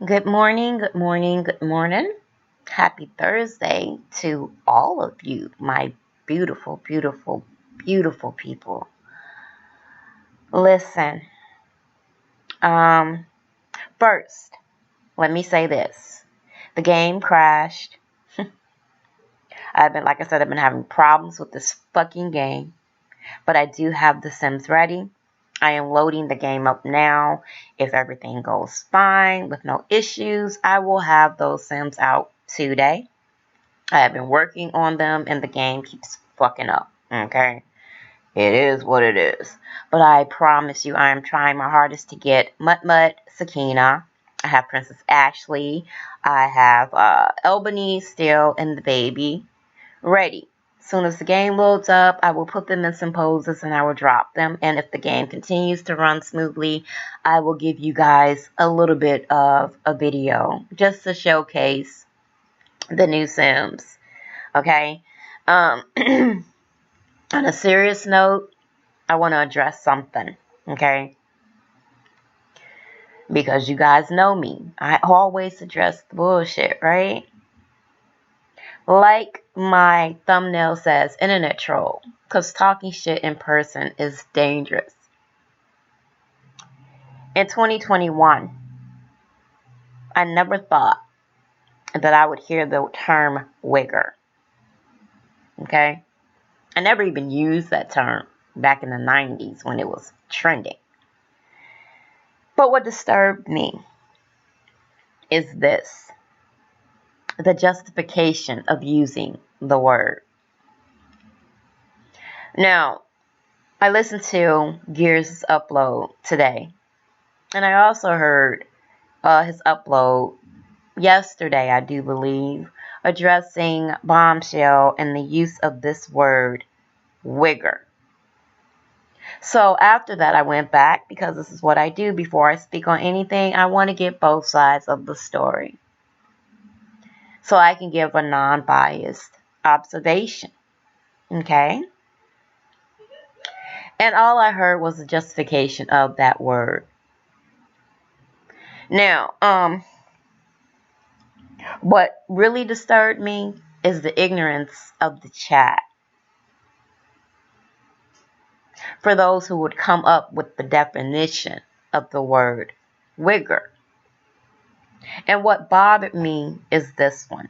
Good morning, good morning, good morning. Happy Thursday to all of you, my beautiful, beautiful, beautiful people. Listen, um, first, let me say this. The game crashed. Like I said, I've been having problems with this fucking game, but I do have the Sims ready. I am loading the game up now. If everything goes fine with no issues, I will have those Sims out today. I have been working on them and the game keeps fucking up. Okay? It is what it is. But I promise you, I am trying my hardest to get Mut Sakina. I have Princess Ashley. I have Albany still and the baby ready. As soon as the game loads up, I will put them in some poses and I will drop them. And if the game continues to run smoothly, I will give you guys a little bit of a video just to showcase the new Sims. Okay. On a serious note, I want to address something. Okay. Because you guys know me. I always address the bullshit, right? Like my thumbnail says, internet troll. Because talking shit in person is dangerous. In 2021, I never thought that I would hear the term wigger. Okay. I never even used that term back in the 90s when it was trending. But what disturbed me is this: the justification of using the word. Now, I listened to Gears' upload today, and I also heard his upload yesterday, I do believe, addressing Bombshell and the use of this word, wigger. So after that, I went back because this is what I do before I speak on anything. I want to get both sides of the story so I can give a non-biased observation. Okay? And all I heard was the justification of that word. Now, what really disturbed me is the ignorance of the chat. For those who would come up with the definition of the word wigger. And what bothered me is this one: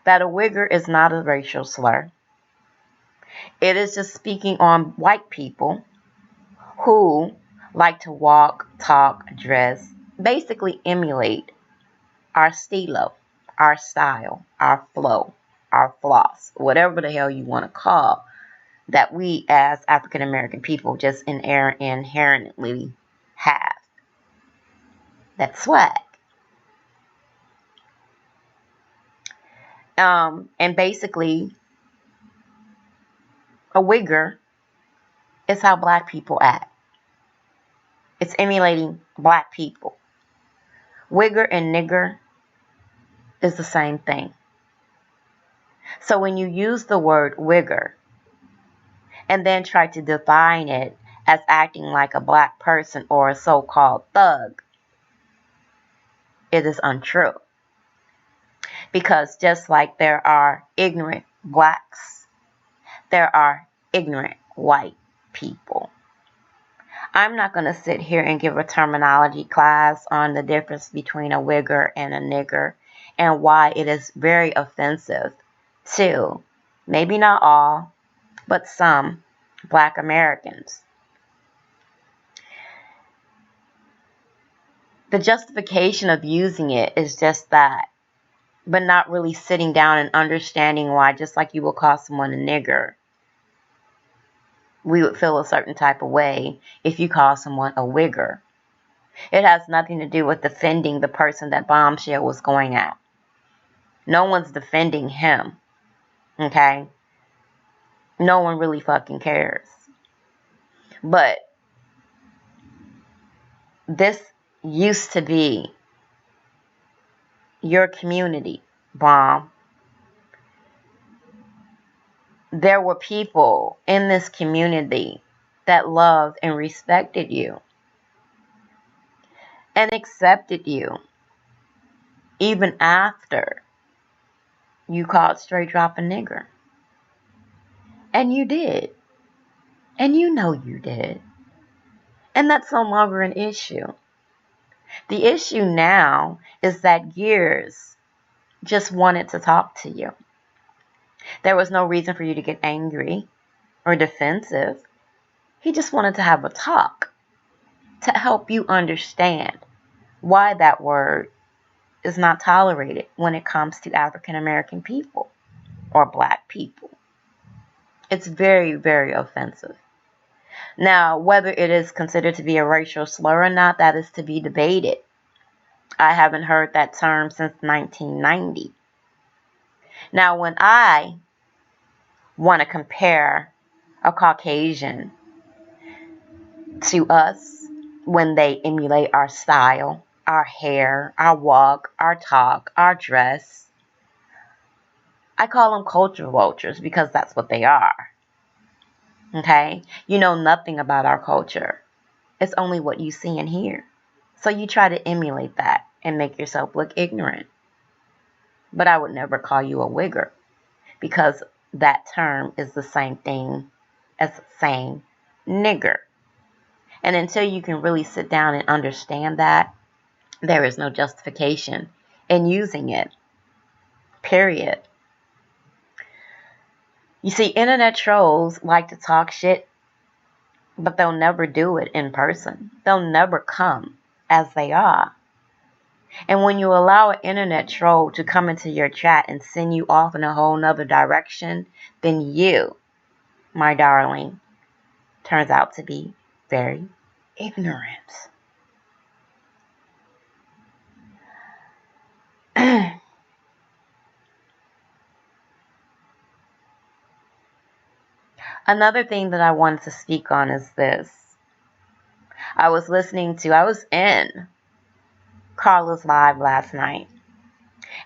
that a wigger is not a racial slur. It is just speaking on white people who like to walk, talk, dress, basically emulate our stilo, our style, our flow, our floss, whatever the hell you want to call that we as African American people just inherently have. That swag. And basically, a wigger is how black people act. It's emulating black people. Wigger and nigger is the same thing. So when you use the word wigger and then try to define it as acting like a black person or a so-called thug, it is untrue. Because just like there are ignorant blacks, there are ignorant white people. I'm not going to sit here and give a terminology class on the difference between a wigger and a nigger and why it is very offensive to, maybe not all, but some black Americans. The justification of using it is just that, but not really sitting down and understanding why, just like you will call someone a nigger, we would feel a certain type of way if you call someone a wigger. It has nothing to do with defending the person that Bombshell was going at. No one's defending him. Okay? No one really fucking cares. But this used to be your community, Bomb. There were people in this community that loved and respected you. and accepted you even after you called straight drop a nigger. And you did. And you know you did. And that's no longer an issue. The issue now is that Gears just wanted to talk to you. There was no reason for you to get angry or defensive. He just wanted to have a talk to help you understand why that word is not tolerated when it comes to African American people or black people. It's very, very offensive. Now, whether it is considered to be a racial slur or not, that is to be debated. I haven't heard that term since 1990. Now, when I want to compare a Caucasian to us, when they emulate our style, our hair, our walk, our talk, our dress, I call them culture vultures because that's what they are. Okay? You know nothing about our culture. It's only what you see and hear. So you try to emulate that and make yourself look ignorant. But I would never call you a wigger because that term is the same thing as saying nigger. And until you can really sit down and understand that, there is no justification in using it. Period. You see, internet trolls like to talk shit, but they'll never do it in person. They'll never come as they are. And when you allow an internet troll to come into your chat and send you off in a whole nother direction, then you, my darling, turns out to be very ignorant. Another thing that I wanted to speak on is this. I was in Carla's live last night.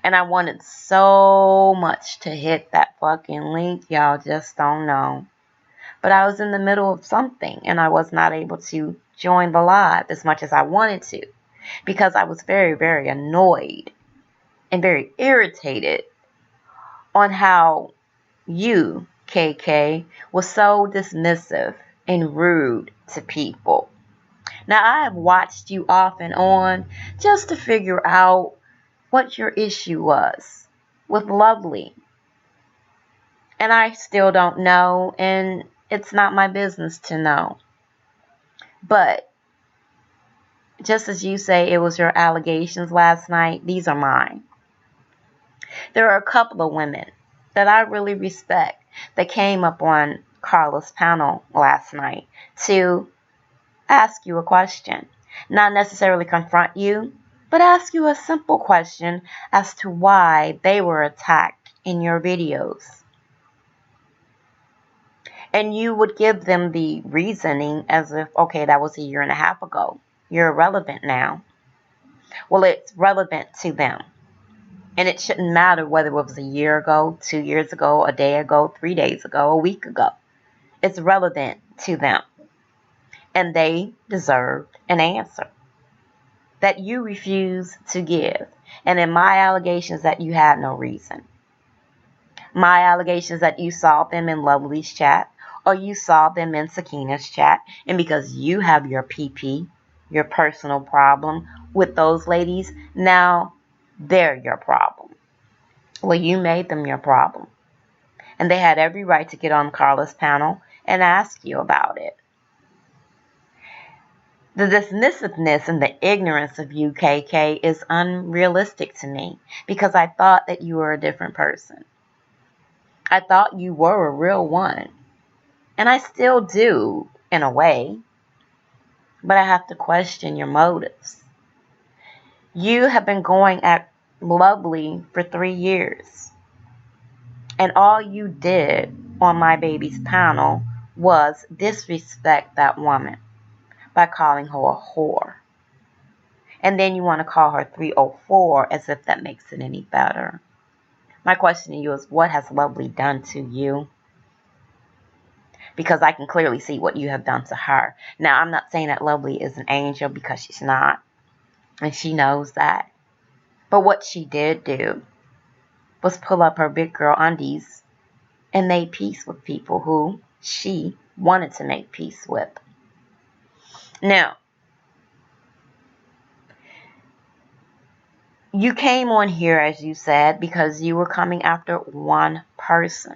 And I wanted so much to hit that fucking link. Y'all just don't know. But I was in the middle of something and I was not able to join the live as much as I wanted to. Because I was very, very annoyed and very irritated on how you, KK, was so dismissive and rude to people. Now, I have watched you off and on just to figure out what your issue was with Lovely. And I still don't know, and it's not my business to know. But just as you say it was your allegations last night, these are mine. There are a couple of women that I really respect that came up on Carla's panel last night to ask you a question. Not necessarily confront you, but ask you a simple question as to why they were attacked in your videos. And you would give them the reasoning as if, okay, that was a year and a half ago. You're irrelevant now. Well, it's relevant to them. And it shouldn't matter whether it was a year ago, 2 years ago, a day ago, 3 days ago, a week ago. It's relevant to them. And they deserve an answer that you refuse to give. And in my allegations that you had no reason. My allegations that you saw them in Lovely's chat or you saw them in Sakina's chat. And because you have your PP, your personal problem with those ladies, now they're your problem. Well, you made them your problem. And they had every right to get on Carla's panel and ask you about it. The dismissiveness and the ignorance of you, KK, is unrealistic to me because I thought that you were a different person. I thought you were a real one. And I still do, in a way. But I have to question your motives. You have been going at Lovely for 3 years. And all you did on my baby's panel was disrespect that woman by calling her a whore. And then you want to call her 304 as if that makes it any better. My question to you is, what has Lovely done to you? Because I can clearly see what you have done to her. Now, I'm not saying that Lovely is an angel because she's not. And she knows that. But what she did do was pull up her big girl undies and made peace with people who she wanted to make peace with. Now, you came on here, as you said, because you were coming after one person.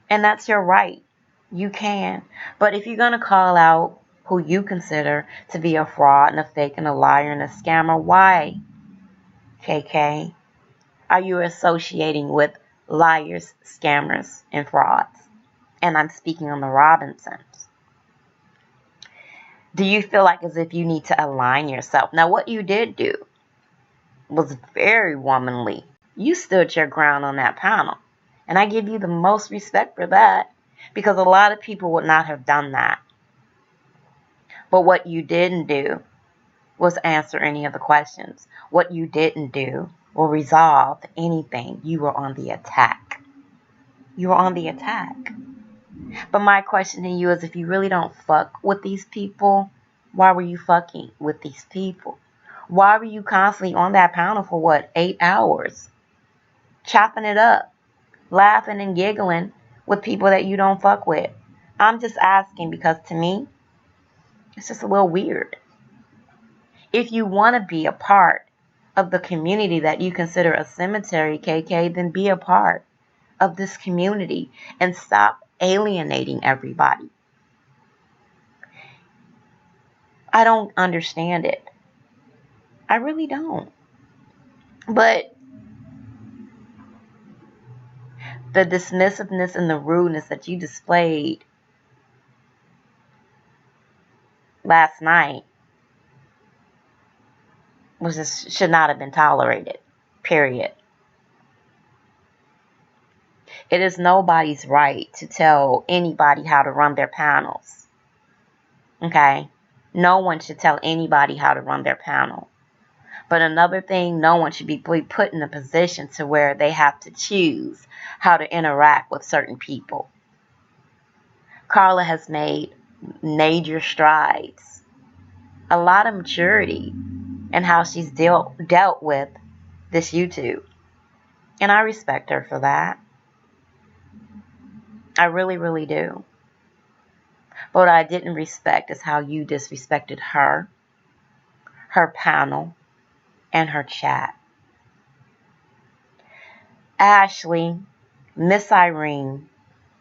And that's your right. You can. But if you're going to call out who you consider to be a fraud and a fake and a liar and a scammer, why, KK, are you associating with liars, scammers, and frauds? And I'm speaking on the Robinsons. Do you feel like as if you need to align yourself? Now, what you did do was very womanly. You stood your ground on that panel. And I give you the most respect for that, because a lot of people would not have done that. But what you didn't do was answer any of the questions. What you didn't do or resolve anything. You were on the attack. You were on the attack. But my question to you is, if you really don't fuck with these people, why were you fucking with these people? Why were you constantly on that panel for what, 8 hours? Chopping it up, laughing and giggling with people that you don't fuck with. I'm just asking because to me, it's just a little weird. If you want to be a part of the community that you consider a cemetery, KK, then be a part of this community and stop alienating everybody. I don't understand it. I really don't. But the dismissiveness and the rudeness that you displayed last night was just should not have been tolerated. Period. It is nobody's right to tell anybody how to run their panels. Okay? No one should tell anybody how to run their panel. But another thing, no one should be put in a position to where they have to choose how to interact with certain people. Carla has made major strides, a lot of maturity in how she's dealt with this YouTube. And I respect her for that. I really, really do. But what I didn't respect is how you disrespected her, her panel, and her chat. Ashley, Miss Irene,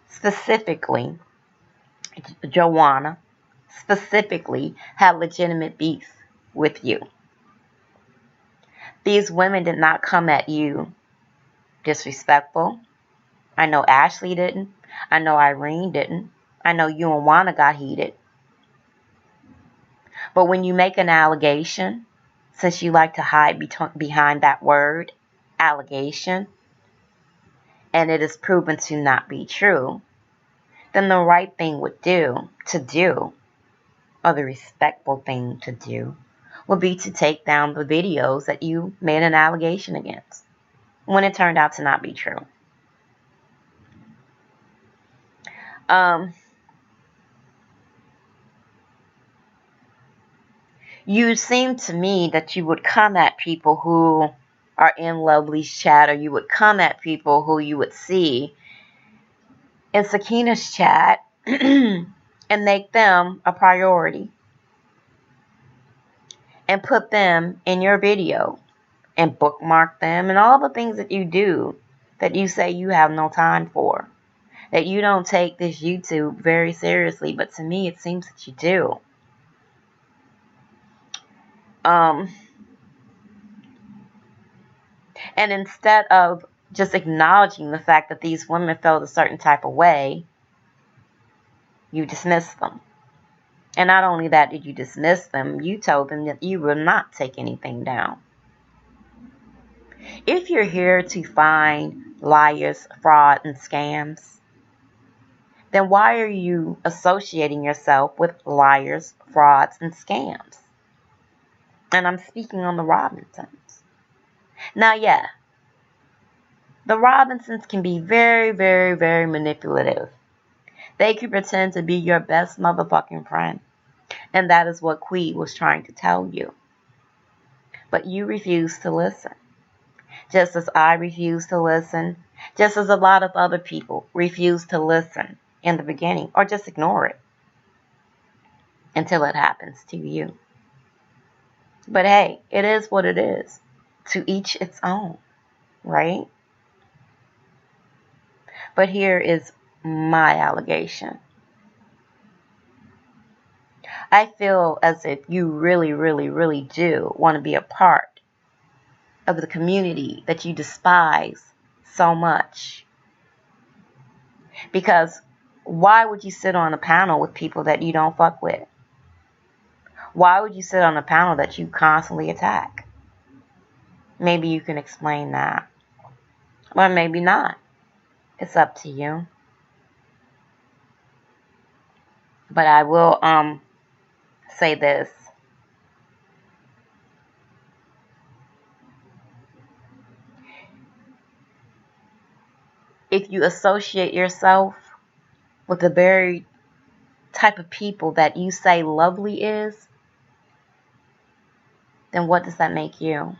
specifically, Joanna, specifically, had legitimate beef with you. These women did not come at you disrespectful. I know Ashley didn't. I know Irene didn't. I know you and Juana got heated. But when you make an allegation, since you like to hide behind that word, allegation, and it is proven to not be true, then the right thing to do, or the respectful thing to do, would be to take down the videos that you made an allegation against, when it turned out to not be true. You seem to me that you would come at people who are in Lovely's chat, or you would come at people who you would see in Sakina's chat and make them a priority and put them in your video and bookmark them and all the things that you do that you say you have no time for, that you don't take this YouTube very seriously, but to me it seems that you do. And instead of just acknowledging the fact that these women felt a certain type of way, you dismissed them. And not only that did you dismiss them, you told them that you will not take anything down. If you're here to find liars, fraud, and scams, then why are you associating yourself with liars, frauds, and scams? And I'm speaking on the Robinsons. Now, yeah, the Robinsons can be very, very, very manipulative. They can pretend to be your best motherfucking friend. And that is what Quee was trying to tell you. But you refuse to listen. Just as I refuse to listen, just as a lot of other people refuse to listen in the beginning, or just ignore it until it happens to you. But hey, it is what it is. To each its own, right? But here is my allegation. I feel as if you really, really, really do want to be a part of the community that you despise so much. Because why would you sit on a panel with people that you don't fuck with? Why would you sit on a panel that you constantly attack? Maybe you can explain that. Or maybe not. It's up to you. But I will say this. If you associate yourself with the very type of people that you say lovely is, then what does that make you?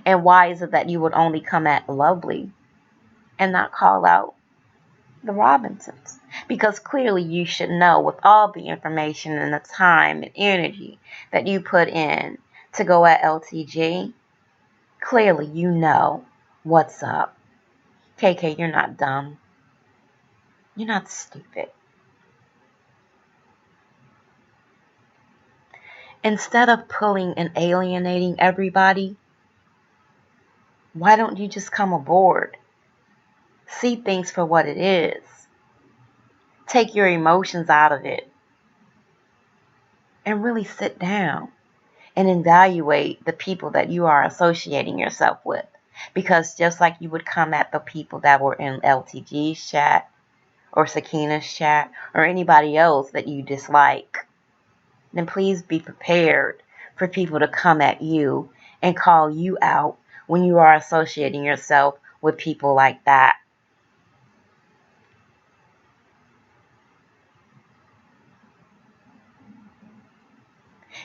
And why is it that you would only come at lovely and not call out the Robinsons? Because clearly you should know, with all the information and the time and energy that you put in to go at LTG, clearly you know what's up. KK, you're not dumb. You're not stupid. Instead of pulling and alienating everybody, why don't you just come aboard? See things for what it is. Take your emotions out of it. And really sit down and evaluate the people that you are associating yourself with. Because just like you would come at the people that were in LTG's chat or Sakina's chat or anybody else that you dislike, then please be prepared for people to come at you and call you out when you are associating yourself with people like that.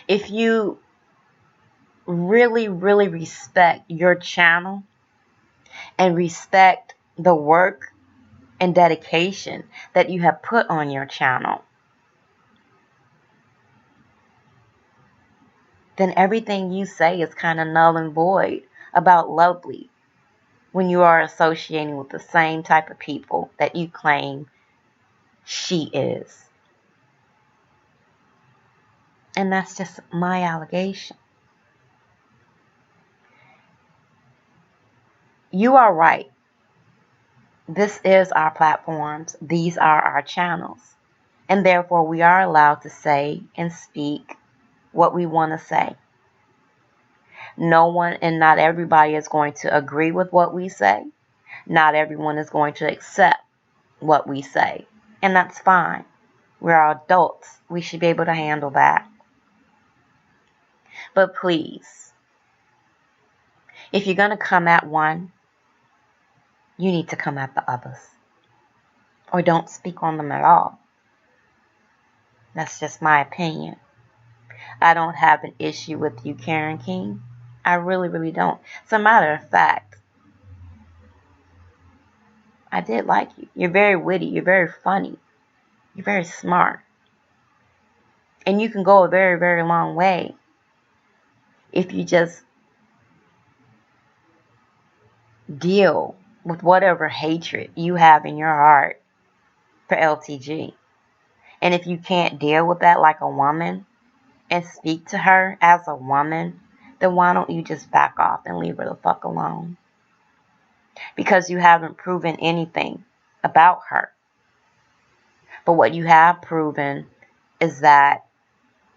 If you really, really respect your channel and respect the work and dedication that you have put on your channel, then everything you say is kind of null and void about Lovely when you are associating with the same type of people that you claim she is. And that's just my allegation. You are right. This is our platforms. These are our channels. And therefore we are allowed to say and speak what we want to say. No one and not everybody is going to agree with what we say. Not everyone is going to accept what we say. And that's fine. We're adults. We should be able to handle that. But please, if you're going to come at one, you need to come at the others. Or don't speak on them at all. That's just my opinion. I don't have an issue with you, Karen King. I really, really don't. As a matter of fact, I did like you. You're very witty. You're very funny. You're very smart. And you can go a very, very long way if you just deal with whatever hatred you have in your heart for LTG. And if you can't deal with that like a woman and speak to her as a woman, then why don't you just back off and leave her the fuck alone? Because you haven't proven anything about her. But what you have proven is that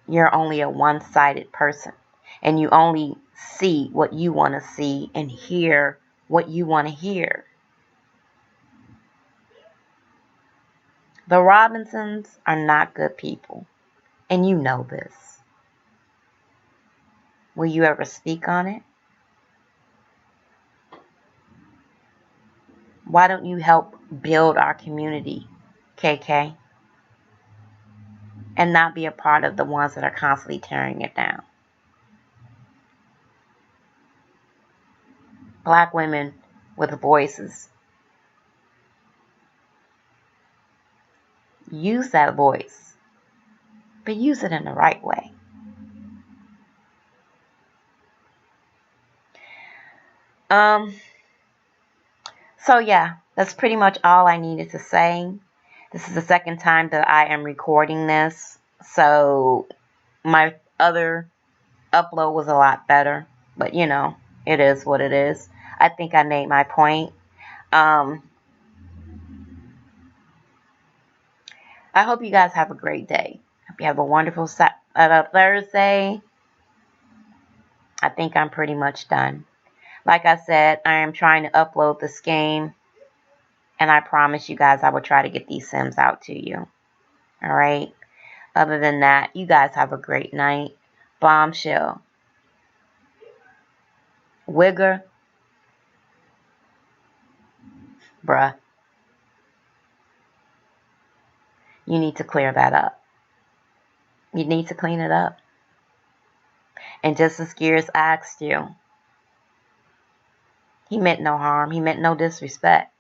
you're only a one-sided person. And you only see what you want to see and hear what you want to hear. The Robinsons are not good people. And you know this. Will you ever speak on it? Why don't you help build our community, KK? And not be a part of the ones that are constantly tearing it down. Black women with voices. Use that voice, but use it in the right way. So yeah, that's pretty much all I needed to say. This is the second time that I am recording this, so my other upload was a lot better, but you know, it is what it is. I think I made my point. I hope you guys have a great day. Hope you have a wonderful Thursday. I think I'm pretty much done. Like I said, I am trying to upload this game, and I promise you guys I will try to get these Sims out to you. Alright? Other than that, you guys have a great night. Bombshell. Wigger. Bruh. You need to clear that up. You need to clean it up. And just as Gears asked you, he meant no harm. He meant no disrespect.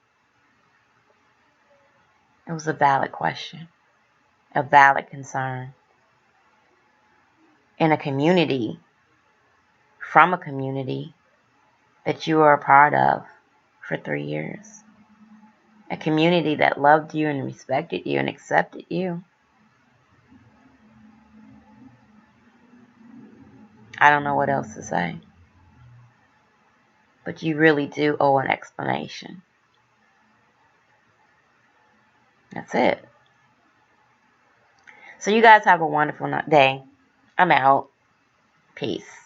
It was a valid question. A valid concern. In a community, from a community that you were a part of for 3 years. A community that loved you and respected you and accepted you. I don't know what else to say. But you really do owe an explanation. That's it. So you guys have a wonderful day. I'm out. Peace.